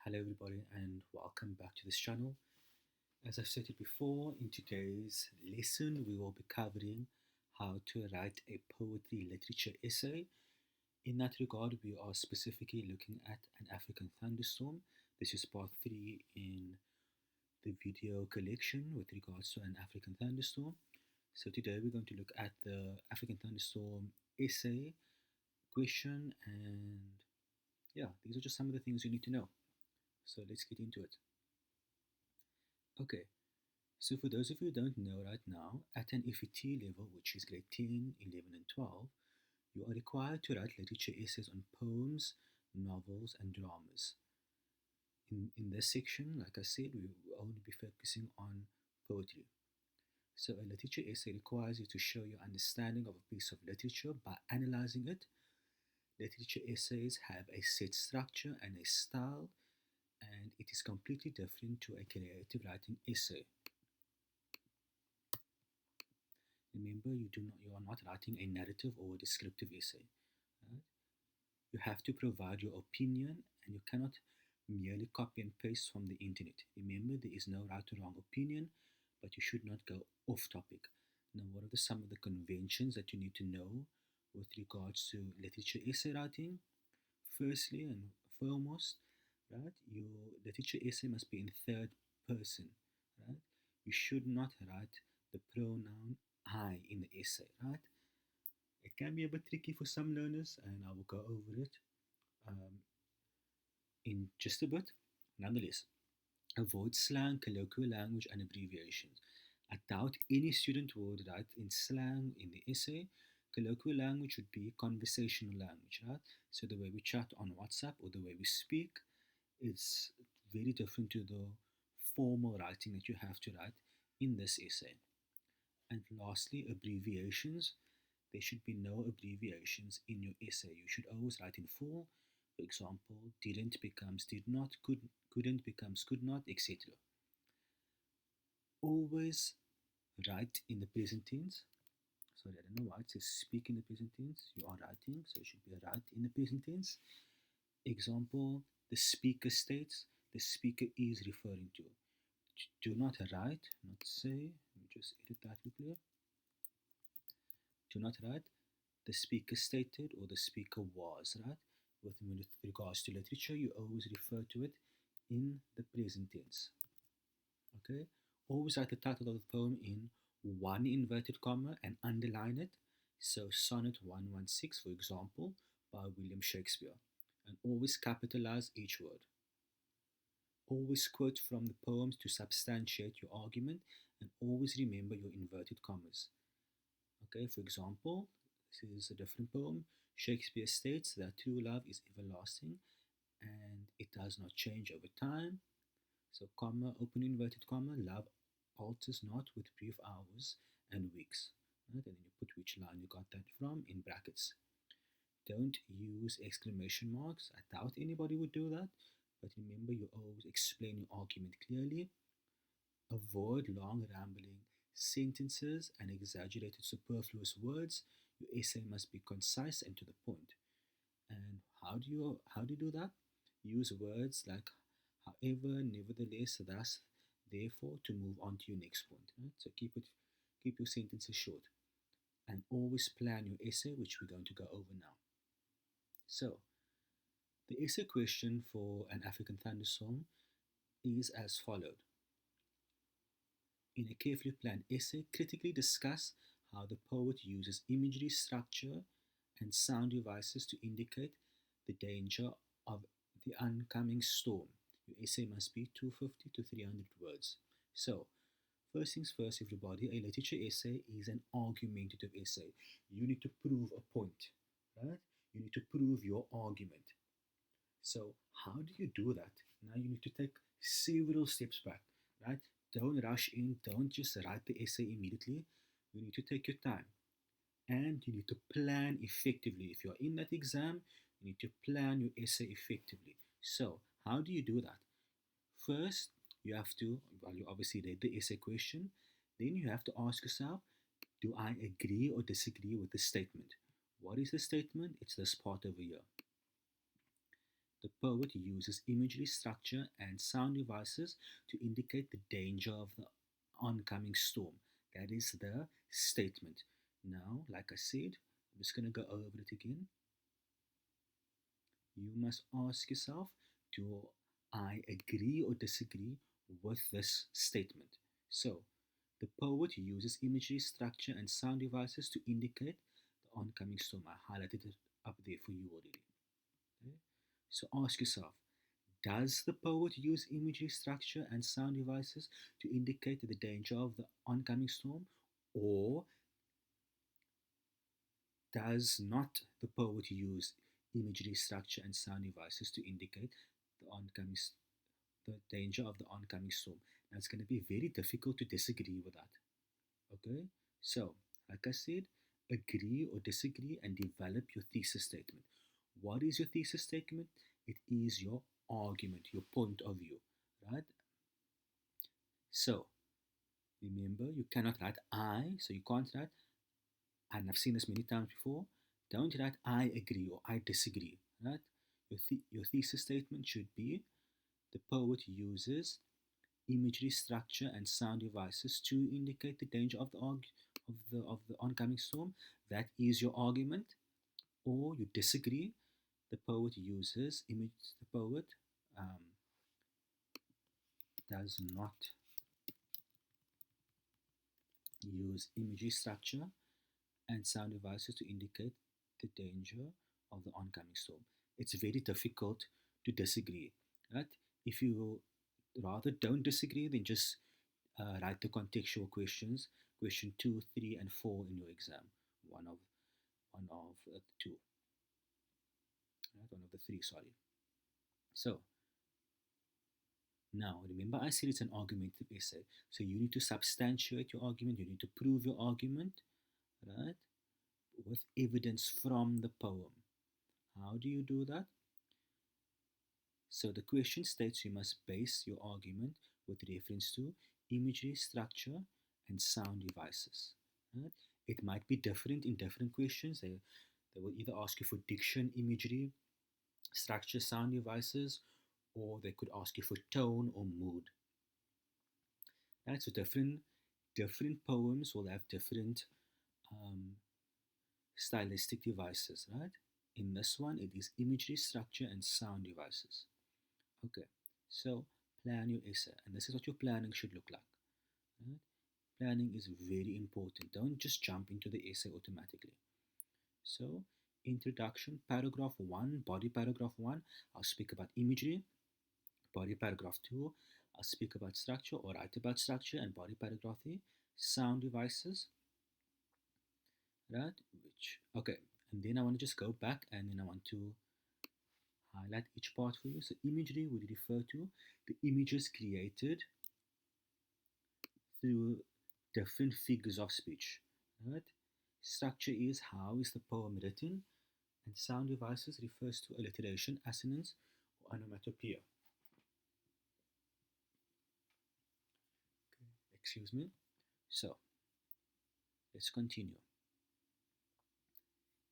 Hello, everybody, and welcome back to this channel. As I've stated before, in today's lesson, we will be covering how to write a poetry literature essay. In that regard, we are specifically looking at an African thunderstorm. This is part 3 in the video collection with regards to an African thunderstorm. So, today we're going to look at the African thunderstorm essay question, and yeah, these are just some of the things you need to know. So, let's get into it. Okay, so for those of you who don't know right now, at an FET level, which is grade 10, 11 and 12, you are required to write literature essays on poems, novels and dramas. In this section, like I said, we will only be focusing on poetry. So a literature essay requires you to show your understanding of a piece of literature by analyzing it. Literature essays have a set structure and a style, and it is completely different to a creative writing essay. Remember, you are not writing a narrative or a descriptive essay. Right? You have to provide your opinion, and you cannot merely copy and paste from the internet. Remember, there is no right or wrong opinion, but you should not go off topic. Now, what are some of the conventions that you need to know with regards to literature essay writing? Firstly and foremost, right, your literature essay must be in third person. Right? You should not write the pronoun I in the essay, right? It can be a bit tricky for some learners, and I will go over it um, in just a bit. Nonetheless, avoid slang, colloquial language, and abbreviations. I doubt any student would write in slang in the essay. Colloquial language would be conversational language, right? So the way we chat on WhatsApp or the way we speak is very different to the formal writing that you have to write in this essay. And lastly, abbreviations. There should be no abbreviations in your essay. You should always write in full. For example, didn't becomes did not, couldn't becomes could not, etc. Always write in the present tense. Sorry, I don't know why it says speak in the present tense. You are writing, so it should be write in the present tense. Example, the speaker states, the speaker is referring to. Do not write, not say. Let me just edit that quickly. Do not write the speaker stated or the speaker was, right? With regards to literature, you always refer to it in the present tense. Okay? Always write the title of the poem in one inverted comma and underline it. So, Sonnet 116, for example, by William Shakespeare. And always capitalize each word. Always quote from the poems to substantiate your argument, and always remember your inverted commas. Okay, for example, this is a different poem. Shakespeare states that true love is everlasting and it does not change over time. So, comma, open inverted comma, love alters not with brief hours and weeks. Right? And then you put which line you got that from in brackets. Don't use exclamation marks. I doubt anybody would do that. But remember, you always explain your argument clearly. Avoid long rambling sentences and exaggerated superfluous words. Your essay must be concise and to the point. And how do you do that? Use words like however, nevertheless, thus, therefore to move on to your next point. Right? So keep your sentences short. And always plan your essay, which we're going to go over now. So the essay question for an African thunderstorm is as followed. In a carefully planned essay, critically discuss how the poet uses imagery, structure, and sound devices to indicate the danger of the oncoming storm. Your essay must be 250 to 300 words. So, first things first, everybody, a literature essay is an argumentative essay. You need to prove a point, right? You need to prove your argument. So, how do you do that? Now, you need to take several steps back, right? Don't rush in, don't just write the essay immediately. You need to take your time and you need to plan effectively. If you're in that exam, you need to plan your essay effectively. So, how do you do that? First, you have to, well, you obviously read the essay question, then you have to ask yourself, do I agree or disagree with the statement? What is the statement? It's this part over here. The poet uses imagery, structure, and sound devices to indicate the danger of the oncoming storm. That is the statement. Now, like I said, I'm just going to go over it again. You must ask yourself, do I agree or disagree with this statement? So, the poet uses imagery, structure, and sound devices to indicate the oncoming storm. I highlighted it up there for you already. Okay? So, ask yourself, does the poet use imagery, structure, and sound devices to indicate the danger of the oncoming storm? Or does not the poet use imagery, structure, and sound devices to indicate the danger of the oncoming storm? Now it's going to be very difficult to disagree with that. Okay, so like I said, agree or disagree and develop your thesis statement. What is your thesis statement? It is your argument, your point of view, right? So remember, you cannot write I, so you can't write, and I've seen this many times before. Don't write I agree or I disagree, right? Your thesis statement should be the poet uses imagery, structure, and sound devices to indicate the danger of the oncoming storm. That is your argument. Or you disagree. The poet uses image. The poet um, does not use imagery, structure, and sound devices to indicate the danger of the oncoming storm. It's very difficult to disagree, right? If you rather don't disagree, then just write the contextual questions, question 2, 3, and 4 in your exam. One of the two, right? One of the three, sorry. So now remember, I said it's an argumentative essay, so you need to substantiate your argument. You need to prove your argument, right, with evidence from the poem. How do you do that? So the question states you must base your argument with reference to imagery, structure, and sound devices. Right? It might be different in different questions. They will either ask you for diction, imagery, structure, sound devices, or they could ask you for tone or mood. Right? So different poems will have different um, stylistic devices. Right? In this one, it is imagery, structure, and sound devices. Okay, so plan your essay, and this is what your planning should look like. Right? Planning is very important. Don't just jump into the essay automatically. So, introduction, paragraph 1, body paragraph 1, I'll speak about imagery. Body paragraph 2, I'll speak about structure or write about structure, and body paragraph 3, sound devices. Right? Okay, and then I want to just go back and then I want to highlight each part for you. So imagery would refer to the images created through different figures of speech. Right? Structure is how is the poem written, and sound devices refers to alliteration, assonance, or onomatopoeia. Okay. Excuse me. So let's continue.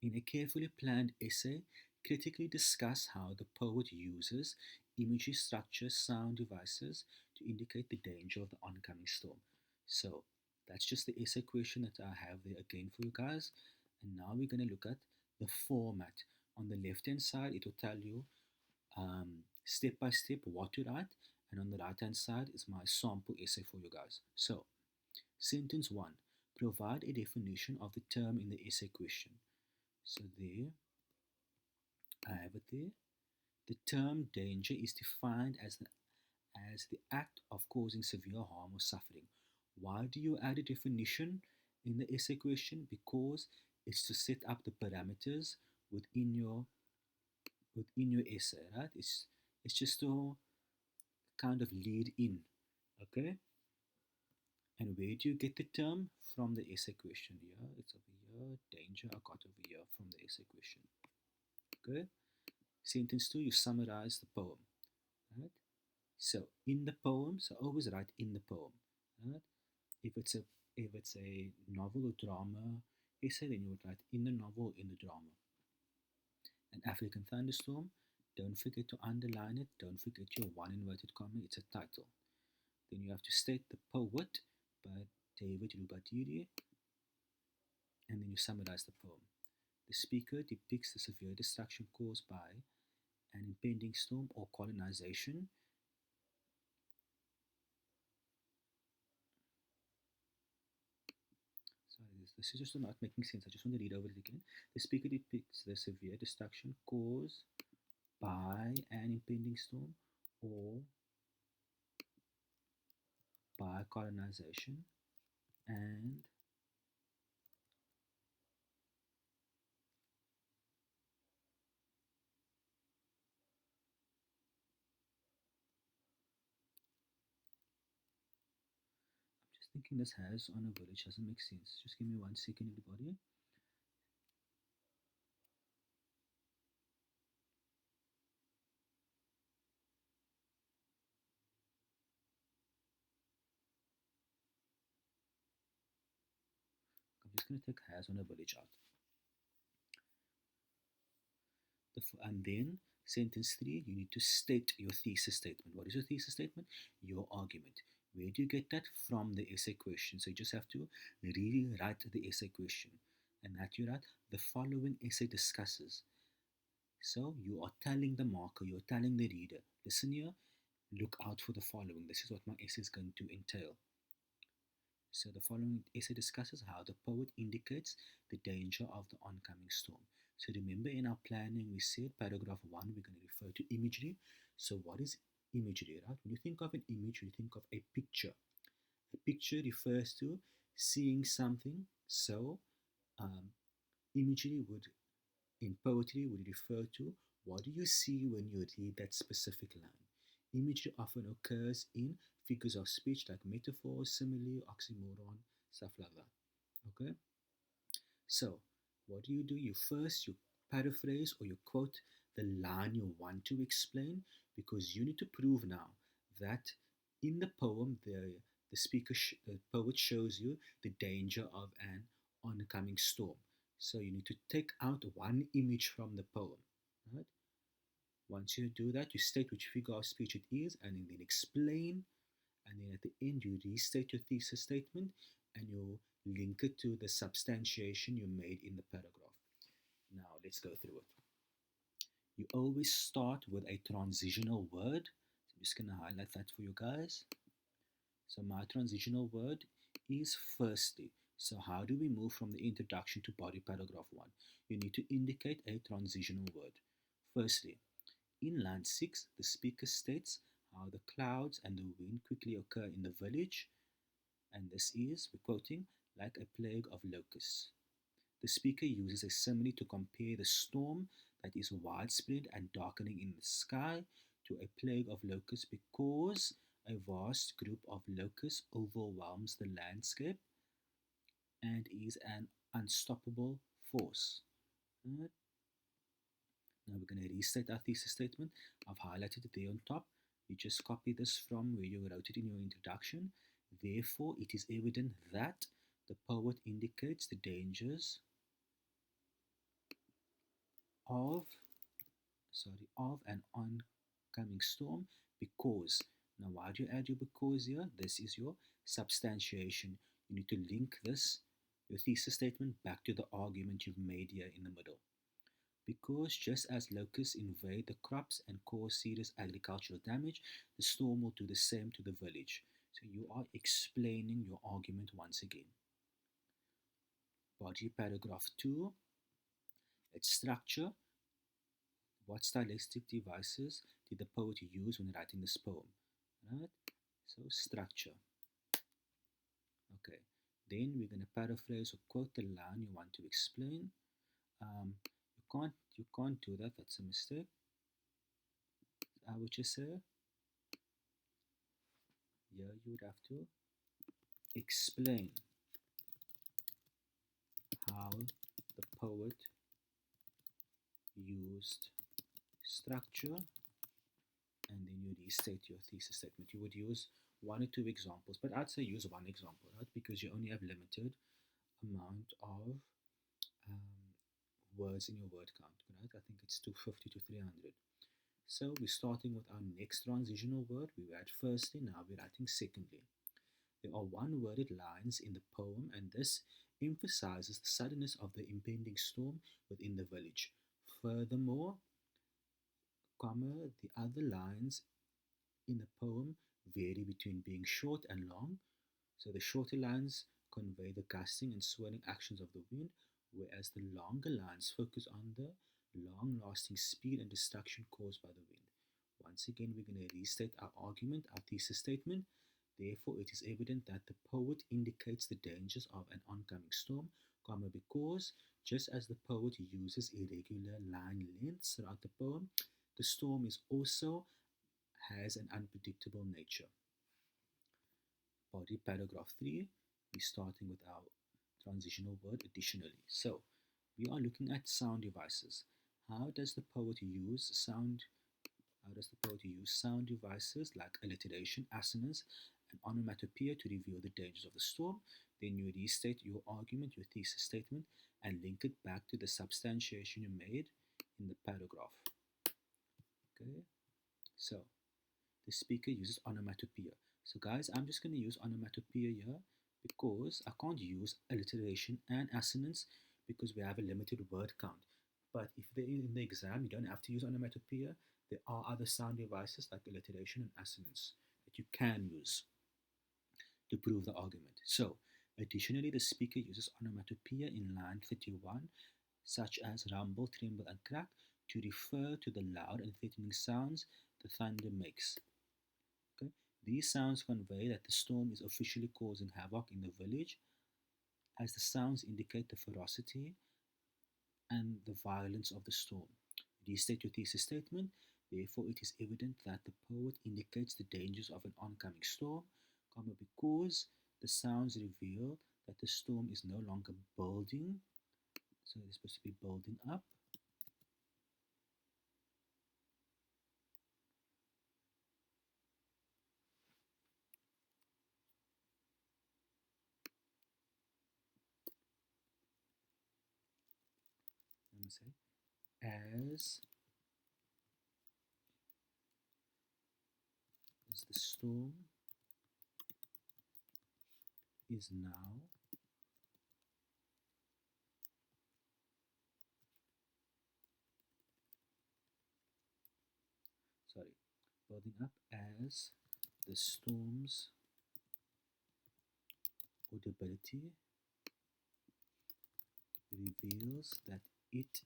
In a carefully planned essay, critically discuss how the poet uses imagery, structure, sound devices to indicate the danger of the oncoming storm. So that's just the essay question that I have there again for you guys. And now we're going to look at the format. On the left hand side, it will tell you step by step what to write, and on the right hand side is my sample essay for you guys. So, sentence 1, provide a definition of the term in the essay question. So there, I have it there. The term danger is defined as the act of causing severe harm or suffering. Why do you add a definition in the essay question? Because it's to set up the parameters within your essay, right? It's just to kind of lead in, okay? And where do you get the term? From the essay question. Yeah, it's over here. Danger, I got over here from the essay question. Okay. Sentence 2, you summarize the poem. Right? So in the poem, so always write in the poem. Right? If it's a novel or drama essay, then you would write in the novel or in the drama. An African Thunderstorm, Don't forget to underline it. Don't forget your one inverted comma. It's a title. Then you have to state the poet by David Rubadiri, and then you summarize the poem. The speaker depicts the severe destruction caused by an impending storm or colonization. Sorry, this is just not making sense. I just want to read over it again. The speaker depicts the severe destruction caused by an impending storm or by colonization, and I'm just thinking this has on a village doesn't make sense. Just give me 1 second, everybody. I'm just going to take has on a village out. And then sentence 3, you need to state your thesis statement. What is your thesis statement? Your argument. Where do you get that? From the essay question. So you just have to rewrite the essay question. And that you write, the following essay discusses. So you are telling the marker, you're telling the reader, listen here, look out for the following. This is what my essay is going to entail. So the following essay discusses how the poet indicates the danger of the oncoming storm. So remember in our planning we said paragraph 1 we're going to refer to imagery. So what is imagery, right? When you think of an image, you think of a picture. A picture refers to seeing something. So imagery would, in poetry, would refer to what do you see when you read that specific line. Imagery often occurs in figures of speech like metaphor, simile, oxymoron, stuff like that. Okay? So, what do? You first you paraphrase or you quote the line you want to explain, because you need to prove now that in the poem the poet shows you the danger of an oncoming storm. So you need to take out one image from the poem. Right? Once you do that, you state which figure of speech it is, and then explain. And then at the end, you restate your thesis statement, and you link it to the substantiation you made in the paragraph. Now let's go through it. You always start with a transitional word. So I'm just going to highlight that for you guys. So my transitional word is firstly. So how do we move from the introduction to body paragraph 1? You need to indicate a transitional word. Firstly, in line 6, the speaker states how the clouds and the wind quickly occur in the village, and this is, we're quoting, like a plague of locusts. The speaker uses a simile to compare the storm that is widespread and darkening in the sky to a plague of locusts because a vast group of locusts overwhelms the landscape and is an unstoppable force. Right? Now we're going to restate our thesis statement. I've highlighted it there on top. You just copy this from where you wrote it in your introduction. Therefore, it is evident that the poet indicates the dangers of an oncoming storm because. Now, why do you add your because here? This is your substantiation. You need to link this, your thesis statement, back to the argument you've made here in the middle. Because just as locusts invade the crops and cause serious agricultural damage, the storm will do the same to the village. So you are explaining your argument once again. Body paragraph 2, its structure. What stylistic devices did the poet use when writing this poem? Right? So structure. Okay. Then we're going to paraphrase or quote the line you want to explain. You can't do that. That's a mistake. I would just say here you would have to explain how the poet used structure, and then you restate your thesis statement. You would use 1 or 2 examples, but I'd say use 1 example, right? Because you only have limited amount of words in your word count, right? I think it's 250 to 300. So we're starting with our next transitional word. We were at firstly, now we're writing secondly. There are one-worded lines in the poem, and this emphasizes the suddenness of the impending storm within the village. Furthermore, the other lines in the poem vary between being short and long. So the shorter lines convey the gusting and swirling actions of the wind, whereas the longer lines focus on the long-lasting speed and destruction caused by the wind. Once again, we're going to restate our argument, our thesis statement. Therefore, it is evident that the poet indicates the dangers of an oncoming storm, because just as the poet uses irregular line lengths throughout the poem, the storm is also has an unpredictable nature. Body paragraph 3, we're starting with our transitional word additionally. So, we are looking at sound devices. How does the poet use sound? How does the poet use sound devices like alliteration, assonance, and onomatopoeia to reveal the dangers of the storm? Then you restate your argument, your thesis statement, and link it back to the substantiation you made in the paragraph. Okay, so the speaker uses onomatopoeia. So guys, I'm just going to use onomatopoeia here because I can't use alliteration and assonance because we have a limited word count. But if they're in the exam, you don't have to use onomatopoeia. There are other sound devices like alliteration and assonance that you can use to prove the argument. So, additionally, the speaker uses onomatopoeia in line 31, such as rumble, tremble, and crack, to refer to the loud and threatening sounds the thunder makes. Okay? These sounds convey that the storm is officially causing havoc in the village, as the sounds indicate the ferocity and the violence of the storm. Restate your thesis statement. Therefore, it is evident that the poet indicates the dangers of an oncoming storm, because the sounds reveal that the storm is no longer building, so it's supposed to be building up. Let me say, as the storm is now building up, as the storm's audibility reveals that it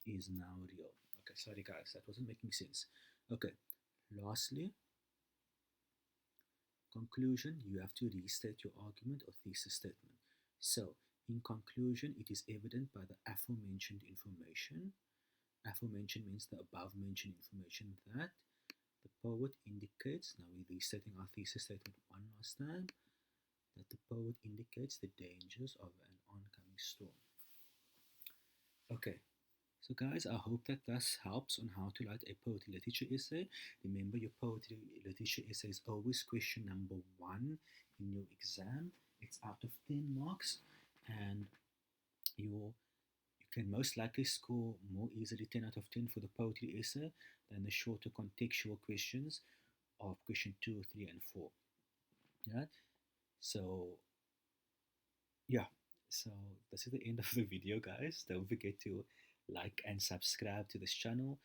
is now real. Okay, sorry guys, that wasn't making sense. Okay, lastly, conclusion, you have to restate your argument or thesis statement. So, in conclusion, it is evident by the aforementioned information. Aforementioned means the above mentioned information that the poet indicates, now we're restating our thesis statement one last time, that the poet indicates the dangers of an oncoming storm. Okay, so guys, I hope that this helps on how to write a poetry literature essay. Remember, your poetry literature essay is always question number 1 in your exam. It's out of 10 marks, and you can most likely score more easily 10 out of 10 for the poetry essay than the shorter contextual questions of question 2, 3, and 4. Yeah. So yeah, so this is the end of the video, guys. Don't forget to like and subscribe to this channel.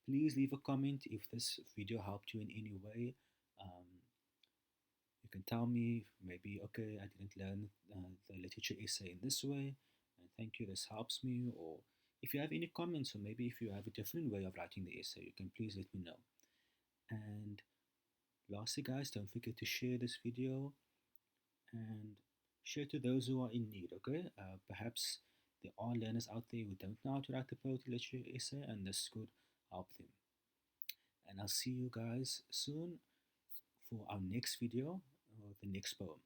Please leave a comment if this video helped you in any way. You can tell me maybe, okay, I didn't learn the literature essay in this way, and thank you, this helps me. Or if you have any comments, or maybe if you have a different way of writing the essay, you can please let me know. And lastly, guys, don't forget to share this video and share to those who are in need. Okay, perhaps there are learners out there who don't know how to write the poetry literature essay, and this could help them. And I'll see you guys soon for our next video, or the next poem.